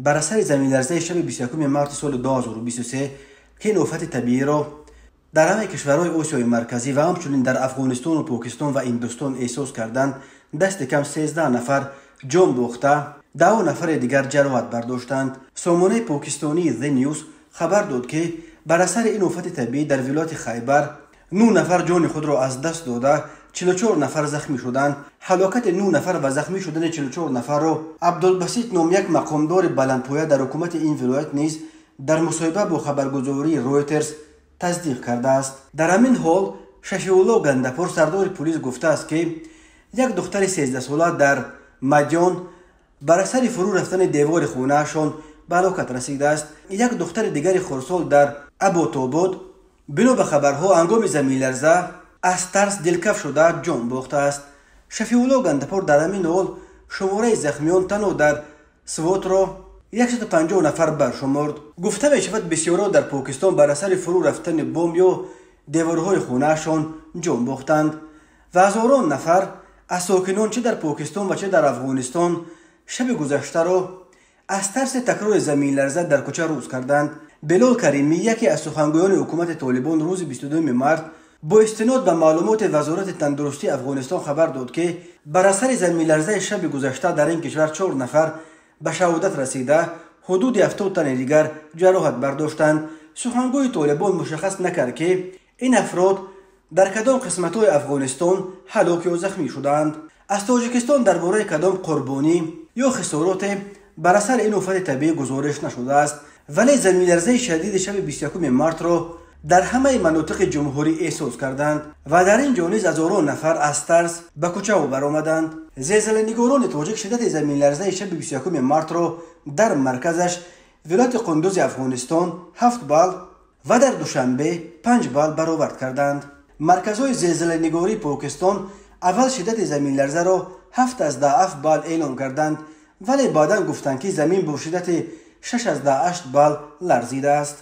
بر اثر زمین‌لرزه شب 21 مارس سال 2023 که این آفت طبیعی را در همه کشورهای آسیای مرکزی و همچنین در افغانستان و پاکستان و هندوستان احساس کردند، دست کم 13 نفر جان باخته، 10 نفر دیگر جراحت برداشتند. سامانه پاکستانی The نیوز خبر داد که بر اثر این آفت طبیعی در ولایت خیبر 9 نفر جان خود را از دست داده، 44 نفر زخمی شدند. هلاکت 9 نفر و زخمی شدن 44 نفر را عبدالبسیط نام یک مقامدار بلندپایه در حکومت این ولایت نیز در مصاحبه با خبرگزاری رویترز تصدیق کرده است. در همین حال شفیعالله گندپور سردار پلیس گفته است که یک دختر 13 ساله در مدیان بر اثر فرو رفتن دیوار خانه‌شان به هلاکت رسیده است. یک دختر دیگر خردسال در ابوتاباد بنا به خبرها هنگام زمین لرزه از ترس دلکف شده جان باخته است. شفیعالله گندپور در همین حال شماره زخمیان تنها در سوات را 150 نفر برشمرد. گفته می شود بسیارا در پاکستان بر اثر فرو رفتن بمب یا دیوارهای خانه‌شان جان باختند و هزاران نفر از ساکنان چه در پاکستان و چه در افغانستان شب گذشته را از ترس تکرار زمین لرزه در کوچه روز کردند. بلال کریمی یکی از سخنگویان حکومت طالبان روز 22 مارس با استناد به معلومات وزارت تندرستی افغانستان خبر داد که بر اثر زمین لرزه شب گذشته در این کشور 4 نفر به شهادت رسیده، حدود 70 تن دیگر جراحت برداشتند. سخنگوی طالبان مشخص نکرد که این افراد در کدام قسمت‌های افغانستان هلاک یا زخمی شدند. از تاجیکستان درباره کدام قربانی یا خسارات بر اثر این آفت طبیعی گزارش نشده است، ولی زمین لرزه شدید شب 21 مارس را در همه مناطق جمهوری احساس کردند و در این جانب هزاران نفر از ترس به کوچه برآمدند. زلزله‌نگاران تاجیک شدت زمین لرزه شب 21 مارس را در مرکزش ولایت قندوز افغانستان 7 بال و در دوشنبه 5 بال برآورد کردند. مرکزهای زلزله‌نگاری پاکستان اول شدت زمین لرزه را 7 از 10 بال اعلام کردند، ولی بعداً گفتند که زمین با شدت 6 از 8 بال لرزیده است.